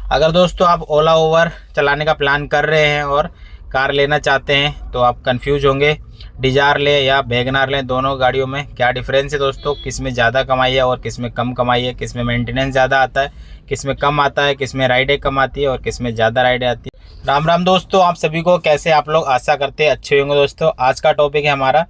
अगर दोस्तों आप ओला ओवर चलाने का प्लान कर रहे हैं और कार लेना चाहते हैं तो आप कंफ्यूज होंगे, डिज़ायर लें या वैगनार लें, दोनों गाड़ियों में क्या डिफरेंस है दोस्तों, किस में ज़्यादा कमाई है और किस में कम कमाई है, किस में मेंटेनेंस ज़्यादा आता है, किस में कम आता है, किस में राइडें कम आती है और किस में ज़्यादा राइडें आती है। राम राम दोस्तों, आप सभी को कैसे, आप लोग आशा करते हैं अच्छे होंगे। दोस्तों आज का टॉपिक है हमारा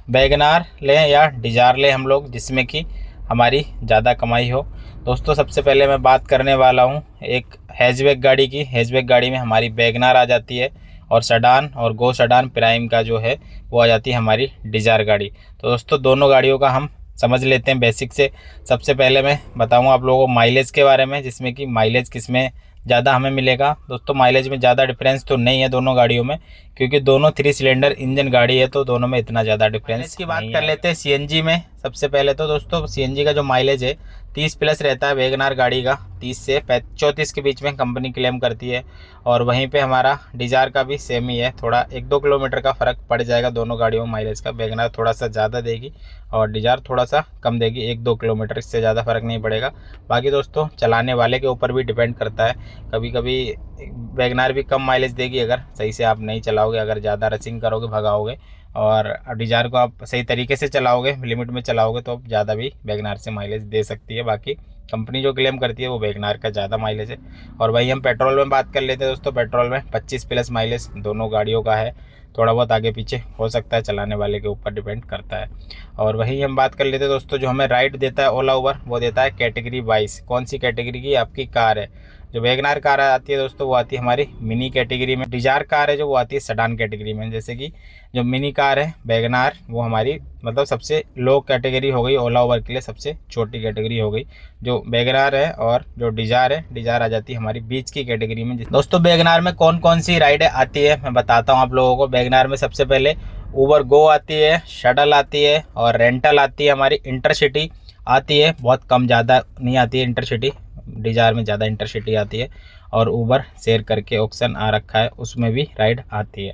वैगनार लें या डिज़ायर लें हम लोग, जिसमें कि हमारी ज़्यादा कमाई हो। दोस्तों सबसे पहले मैं बात करने वाला हूँ एक हैचबैक गाड़ी की। हैचबैक गाड़ी में हमारी वैगनार आ जाती है और सेडान और गो सेडान प्राइम का जो है वो आ जाती है हमारी डिज़ायर गाड़ी। तो दोस्तों दोनों गाड़ियों का हम समझ लेते हैं बेसिक से। सबसे पहले मैं बताऊंगा आप लोगों को माइलेज के बारे में, जिसमें कि माइलेज किस में ज़्यादा हमें मिलेगा। दोस्तों माइलेज में ज़्यादा डिफरेंस तो नहीं है दोनों गाड़ियों में, क्योंकि दोनों 3 सिलेंडर इंजन गाड़ी है, तो दोनों में इतना ज़्यादा डिफरेंस की बात कर लेते हैं सीएनजी में। सबसे पहले तो दोस्तों सीएनजी का जो माइलेज है 30 प्लस रहता है वैगनार गाड़ी का, 30 से 34 के बीच में कंपनी क्लेम करती है। और वहीं पे हमारा डिज़ायर का भी सेम ही है, थोड़ा 1-2 किलोमीटर का फ़र्क पड़ जाएगा दोनों गाड़ियों में माइलेज का। वैगनार थोड़ा सा ज़्यादा देगी और डिज़ायर थोड़ा सा कम देगी, 1-2 किलोमीटर, इससे ज़्यादा फ़र्क नहीं पड़ेगा। बाकी दोस्तों चलाने वाले के ऊपर भी डिपेंड करता है, कभी कभी वैगनार भी कम माइलेज देगी अगर सही से आप नहीं चलाओगे, अगर ज़्यादा रसिंग करोगे, भगाओगे और डिज़ायर को आप सही तरीके से चलाओगे, लिमिट में चलाओगे, तो आप ज़्यादा भी वैगनार से माइलेज दे सकती है। बाकी कंपनी जो क्लेम करती है वो वैगनार का ज़्यादा माइलेज है। और वही हम पेट्रोल में बात कर लेते हैं दोस्तों। पेट्रोल में 25 प्लस माइलेज दोनों गाड़ियों का है, थोड़ा बहुत आगे पीछे हो सकता है, चलाने वाले के ऊपर डिपेंड करता है। और वही हम बात कर लेते हैं दोस्तों, जो हमें राइड देता है ओला उबर, वो देता है कैटेगरी वाइज, कौन सी कैटेगरी की आपकी कार है। जो वैगनार कार आती है दोस्तों वो आती है हमारी मिनी कैटेगरी में। डिज़ायर कार है जो वो आती है सेडान कैटेगरी में। जैसे कि जो मिनी कार है वैगनार, वो हमारी मतलब सबसे लो कैटेगरी हो गई, ओला उबर के लिए सबसे छोटी कैटेगरी हो गई जो वैगनार है। और जो डिज़ायर है, डिज़ायर आ जाती है हमारी बीच की कैटेगरी में। दोस्तों वैगनार में कौन कौन सी राइडें आती है मैं बताता हूँ आप लोगों को। वैगनार में सबसे पहले उबर गो आती है, शटल आती है और रेंटल आती है, हमारी इंटरसिटी आती है, बहुत कम, ज़्यादा नहीं आती है इंटरसिटी, डिज़ायर में ज़्यादा इंटरसिटी आती है। और उबर शेयर करके ऑप्शन आ रखा है, उसमें भी राइड आती है,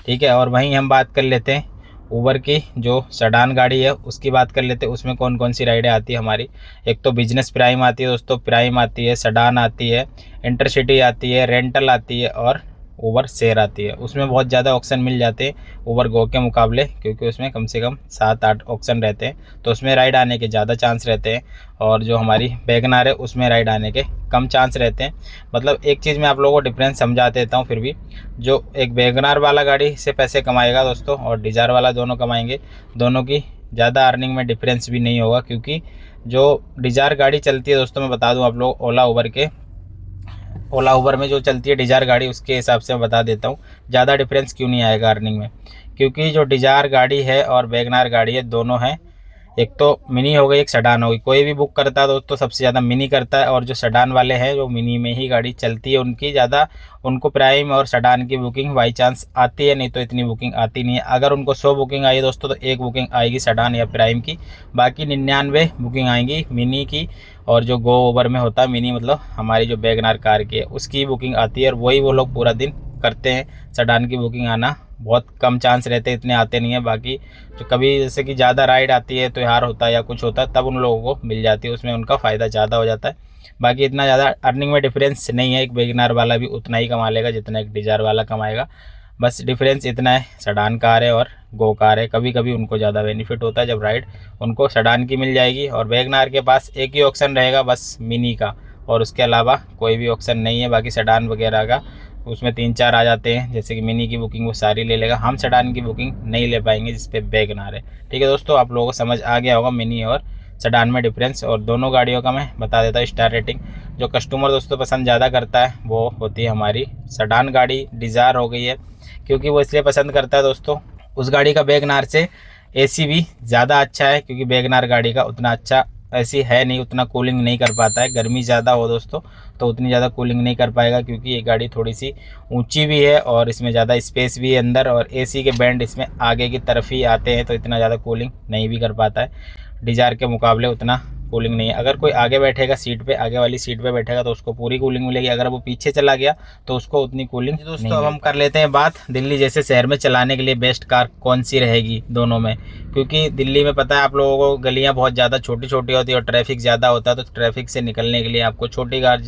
ठीक है। और वहीं हम बात कर लेते हैं उबर की जो सेडान गाड़ी है उसकी बात कर लेते हैं, उसमें कौन कौन सी राइडें आती है हमारी। एक तो बिजनेस प्राइम आती है दोस्तों, प्राइम आती है, सेडान आती है, इंटरसिटी आती है, रेंटल आती है और उबर शेयर आती है। उसमें बहुत ज़्यादा ऑप्शन मिल जाते हैं उबर गो के मुकाबले, क्योंकि उसमें कम से कम 7-8 ऑप्शन रहते हैं, तो उसमें राइड आने के ज़्यादा चांस रहते हैं। और जो हमारी वैगनार है उसमें राइड आने के कम चांस रहते हैं। मतलब एक चीज़ मैं आप लोगों को डिफरेंस समझा देता हूँ फिर भी। जो एक वैगनार वाला गाड़ी से पैसे कमाएगा दोस्तों और डिज़ायर वाला दोनों कमाएंगे, दोनों की ज़्यादा अर्निंग में डिफरेंस भी नहीं होगा, क्योंकि जो डिज़ायर गाड़ी चलती है दोस्तों, मैं बता दूँ आप लोग ओला उबर में जो चलती है डिज़ायर गाड़ी, उसके हिसाब से मैं बता देता हूँ ज़्यादा डिफरेंस क्यों नहीं आएगा अर्निंग में। क्योंकि जो डिज़ायर गाड़ी है और वैगनार गाड़ी है दोनों हैं, एक तो मिनी हो गई, एक सेडान हो गई। कोई भी बुक करता है दोस्तों सबसे ज़्यादा मिनी करता है, और जो सेडान वाले हैं जो मिनी में ही गाड़ी चलती है उनकी ज़्यादा, उनको प्राइम और सेडान की बुकिंग बाई चांस आती है, नहीं तो इतनी बुकिंग आती नहीं है। अगर उनको 100 बुकिंग आई है दोस्तों तो 1 बुकिंग आएगी सेडान या प्राइम की, बाकी 99 बुकिंग आएंगी मिनी की। और जो गो ओवर में होता है मिनी, मतलब हमारी जो वैगनार कार की है, उसकी बुकिंग आती है, और वही वो लोग पूरा दिन करते हैं। सेडान की बुकिंग आना बहुत कम चांस रहते हैं, इतने आते नहीं है। बाकी जो कभी जैसे कि ज़्यादा राइड आती है, त्यौहार होता है या कुछ होता है, तब उन लोगों को मिल जाती है, उसमें उनका फ़ायदा ज़्यादा हो जाता है। बाकी इतना ज़्यादा अर्निंग में डिफरेंस नहीं है, एक वैगनार वाला भी उतना ही कमा लेगा जितना एक डिज़ायर वाला कमाएगा। बस डिफरेंस इतना है, सेडान कार है और गो कार है। कभी कभी उनको ज़्यादा बेनिफिट होता है जब राइड उनको सेडान की मिल जाएगी, और वैगनार के पास एक ही ऑप्शन रहेगा बस मिनी का, और उसके अलावा कोई भी ऑप्शन नहीं है। बाकी सेडान वगैरह का उसमें 3-4 आ जाते हैं, जैसे कि मिनी की बुकिंग वो सारी ले लेगा, हम सेडान की बुकिंग नहीं ले पाएंगे जिस पे वैगनार है, ठीक है दोस्तों। आप लोगों को समझ आ गया होगा मिनी और सेडान में डिफरेंस। और दोनों गाड़ियों का मैं बता देता हूँ स्टार रेटिंग। जो कस्टमर दोस्तों पसंद ज़्यादा करता है वो होती है हमारी सेडान गाड़ी, डिज़ायर हो गई है, क्योंकि वो इसलिए पसंद करता है दोस्तों, उस गाड़ी का वैगनार से एसी भी ज़्यादा अच्छा है, क्योंकि वैगनार गाड़ी का उतना अच्छा ऐसी है नहीं, उतना कूलिंग नहीं कर पाता है। गर्मी ज़्यादा हो दोस्तों तो उतनी ज़्यादा कूलिंग नहीं कर पाएगा, क्योंकि ये गाड़ी थोड़ी सी ऊंची भी है और इसमें ज़्यादा स्पेस भी है अंदर, और एसी के बैंड इसमें आगे की तरफ ही आते हैं, तो इतना ज़्यादा कूलिंग नहीं भी कर पाता है। डिज़ायर के मुकाबले उतना कूलिंग नहीं है। अगर कोई आगे बैठेगा सीट पे, आगे वाली सीट पे बैठेगा तो उसको पूरी कूलिंग मिलेगी, अगर वो पीछे चला गया तो उसको उतनी कूलिंग नहीं। दोस्तों अब हम कर लेते हैं बात दिल्ली जैसे शहर में चलाने के लिए बेस्ट कार कौन सी रहेगी दोनों में। क्योंकि दिल्ली में पता है आप लोगों को, गलियाँ बहुत ज़्यादा छोटी छोटी होती है और ट्रैफिक ज़्यादा होता है, तो ट्रैफिक से निकलने के लिए आपको छोटी कार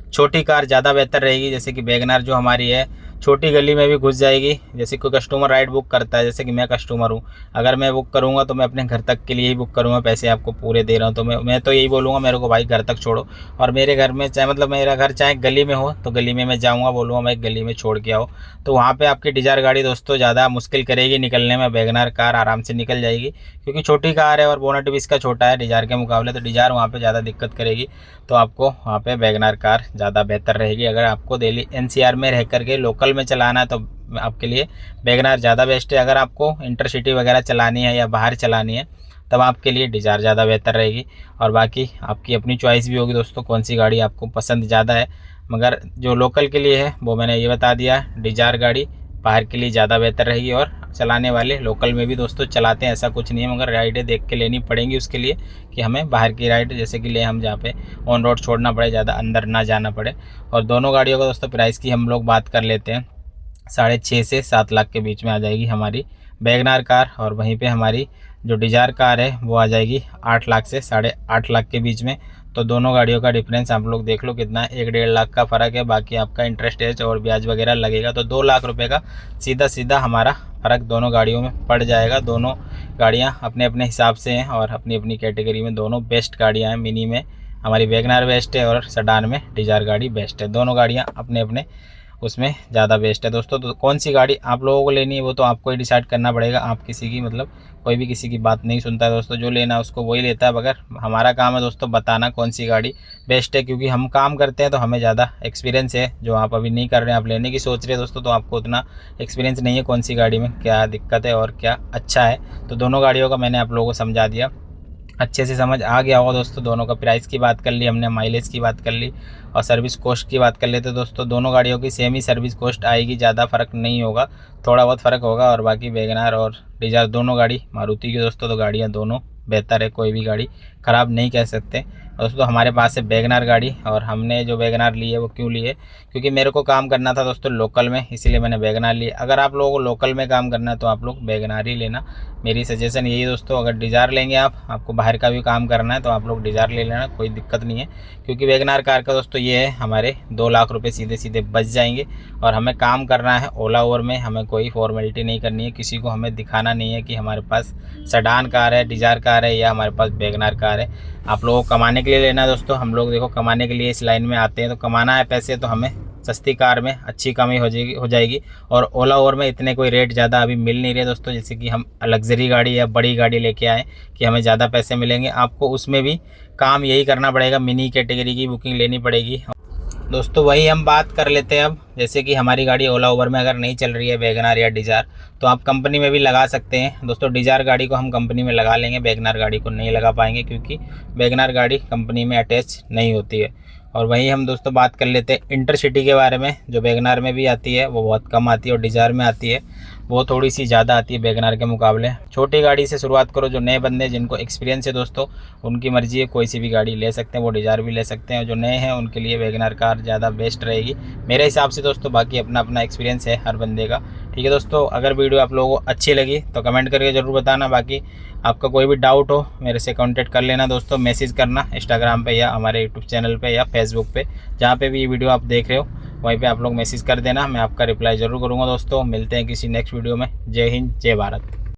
छोटी कार ज़्यादा बेहतर रहेगी। जैसे कि वैगनआर जो हमारी है छोटी गली में भी घुस जाएगी। जैसे कोई कस्टमर राइड बुक करता है, जैसे कि मैं कस्टमर हूँ, अगर मैं बुक करूँगा तो मैं अपने घर तक के लिए ही बुक करूँगा, पैसे आपको पूरे दे रहा हूँ। तो मैं तो यही बोलूँगा मेरे को भाई घर तक छोड़ो, और मेरे घर में चाहे मतलब मेरा घर चाहे गली में हो तो गली में मैं जाऊँगा, बोलूँगा मैं गली में छोड़ के आओ। तो वहाँ पर आपकी डिज़ायर गाड़ी दोस्तों ज़्यादा मुश्किल करेगी निकलने में, वैगनआर कार आराम से निकल जाएगी, क्योंकि छोटी कार है और बोनट भी इसका छोटा है डिज़ायर के मुकाबले। तो डिज़ायर वहाँ पे ज़्यादा दिक्कत करेगी, तो आपको वहाँ पे वैगनआर कार ज़्यादा बेहतर रहेगी। अगर आपको दिल्ली एनसीआर में रह करके लोकल में चलाना है तो आपके लिए वैगनआर ज़्यादा बेस्ट है। अगर आपको इंटरसिटी वगैरह चलानी है या बाहर चलानी है तब आपके लिए डिज़ायर ज़्यादा बेहतर रहेगी। और बाकी आपकी अपनी चॉइस भी होगी दोस्तों, कौन सी गाड़ी आपको पसंद ज़्यादा है। मगर जो लोकल के लिए है वो मैंने ये बता दिया, डिज़ायर गाड़ी बाहर के लिए ज़्यादा बेहतर रहेगी। और चलाने वाले लोकल में भी दोस्तों चलाते हैं, ऐसा कुछ नहीं है, मगर राइडें देख के लेनी पड़ेंगी उसके लिए कि हमें बाहर की राइड जैसे कि ले हम जहाँ पे ऑन रोड छोड़ना पड़े, ज़्यादा अंदर ना जाना पड़े। और दोनों गाड़ियों का दोस्तों प्राइस की हम लोग बात कर लेते हैं। 6.5 से 7 लाख के बीच में आ जाएगी हमारी वैगनआर कार, और वहीं पे हमारी जो डिज़ायर कार है वो आ जाएगी 8 लाख से 8.5 लाख के बीच में। तो दोनों गाड़ियों का डिफरेंस आप लोग देख लो कितना है, 1-1.5 लाख का फ़र्क है। बाकी आपका इंटरेस्ट एज और ब्याज वगैरह लगेगा, तो 2 लाख रुपए का सीधा सीधा हमारा फ़र्क दोनों गाड़ियों में पड़ जाएगा। दोनों गाड़ियाँ अपने अपने हिसाब से हैं और अपनी अपनी कैटेगरी में दोनों बेस्ट गाड़ियाँ हैं। मिनी में हमारी वैगनआर बेस्ट है और सेडान में डिज़ायर गाड़ी बेस्ट है। दोनों गाड़ियाँ अपने अपने उसमें ज़्यादा बेस्ट है दोस्तों। तो कौन सी गाड़ी आप लोगों को लेनी है वो तो आपको ही डिसाइड करना पड़ेगा। आप किसी की मतलब कोई भी किसी की बात नहीं सुनता है दोस्तों, जो लेना है उसको वही लेता है। मगर हमारा काम है दोस्तों बताना कौन सी गाड़ी बेस्ट है, क्योंकि हम काम करते हैं तो हमें ज़्यादा एक्सपीरियंस है। जो आप अभी नहीं कर रहे हैं, आप लेने की सोच रहे हैं दोस्तों, तो आपको उतना एक्सपीरियंस नहीं है कौन सी गाड़ी में क्या दिक्कत है और क्या अच्छा है। तो दोनों गाड़ियों का मैंने आप लोगों को समझा दिया, अच्छे से समझ आ गया होगा दोस्तों। दोनों का प्राइस की बात कर ली हमने, माइलेज की बात कर ली और सर्विस कॉस्ट की बात कर लेते दोस्तों। दोनों गाड़ियों की सेम ही सर्विस कॉस्ट आएगी, ज़्यादा फ़र्क नहीं होगा, थोड़ा बहुत फ़र्क होगा। और बाकी वैगनआर और डिज़ायर दोनों गाड़ी मारुति की दोस्तों, तो गाड़ियाँ दोनों बेहतर है, कोई भी गाड़ी ख़राब नहीं कह सकते दोस्तों। हमारे पास है वैगनआर गाड़ी, और हमने जो वैगनआर ली है वो क्यों ली है, क्योंकि मेरे को काम करना था दोस्तों लोकल में, इसीलिए मैंने वैगनआर ली। अगर आप लोगों को लोकल में काम करना है तो आप लोग वैगनआर ही लेना, मेरी सजेशन यही है दोस्तों। अगर डिज़ायर लेंगे आपको बाहर का भी काम करना है तो आप लोग डिज़ायर ले लेना, कोई दिक्कत नहीं है। क्योंकि वैगनआर कार का दोस्तों ये है, हमारे 2 लाख रुपए सीधे सीधे बच जाएंगे। और हमें काम करना है ओला ओवर में, हमें कोई फॉर्मेलिटी नहीं करनी है, किसी को हमें दिखाना नहीं है कि हमारे पास सेडान कार है, डिज़ायर कार है या हमारे पास वैगनआर कार है। आप लोगों को कमाने के लिए लेना है दोस्तों। हम लोग देखो कमाने के लिए इस लाइन में आते हैं, तो कमाना है पैसे तो हमें सस्ती कार में अच्छी कमाई हो जाएगी। और ओला ओवर में इतने कोई रेट ज़्यादा अभी मिल नहीं रहे दोस्तों, जैसे कि हम लग्जरी गाड़ी या बड़ी गाड़ी लेके आए कि हमें ज़्यादा पैसे मिलेंगे। आपको उसमें भी काम यही करना पड़ेगा, मिनी कैटेगरी की बुकिंग लेनी पड़ेगी दोस्तों। वही हम बात कर लेते हैं अब, जैसे कि हमारी गाड़ी ओला ओवर में अगर नहीं चल रही है वैगनआर या डिज़ायर, तो आप कंपनी में भी लगा सकते हैं दोस्तों। डिज़ायर गाड़ी को हम कंपनी में लगा लेंगे, वैगनआर गाड़ी को नहीं लगा पाएंगे, क्योंकि वैगनआर गाड़ी कंपनी में अटैच नहीं होती है। और वहीं हम दोस्तों बात कर लेते हैं इंटरसिटी के बारे में, जो वैगनआर में भी आती है वो बहुत कम आती है, और डिज़ायर में आती है वो थोड़ी सी ज़्यादा आती है वैगनआर के मुकाबले। छोटी गाड़ी से शुरुआत करो, जो नए बंदे जिनको एक्सपीरियंस है दोस्तों उनकी मर्ज़ी है, कोई सी भी गाड़ी ले सकते हैं, वो डिज़ायर भी ले सकते हैं। जो नए हैं उनके लिए वैगनआर कार ज़्यादा बेस्ट रहेगी मेरे हिसाब से दोस्तों। बाकी अपना अपना एक्सपीरियंस है हर बंदे का, ठीक है दोस्तों। अगर वीडियो आप लोगों को अच्छी लगी तो कमेंट करके ज़रूर बताना। बाकी आपका कोई भी डाउट हो मेरे से कांटेक्ट कर लेना दोस्तों, मैसेज करना इंस्टाग्राम पे या हमारे यूट्यूब चैनल पे या फेसबुक पे, जहाँ पे भी ये वीडियो आप देख रहे हो वहीं पे आप लोग मैसेज कर देना, मैं आपका रिप्लाई ज़रूर करूँगा दोस्तों। मिलते हैं किसी नेक्स्ट वीडियो में। जय हिंद, जय भारत।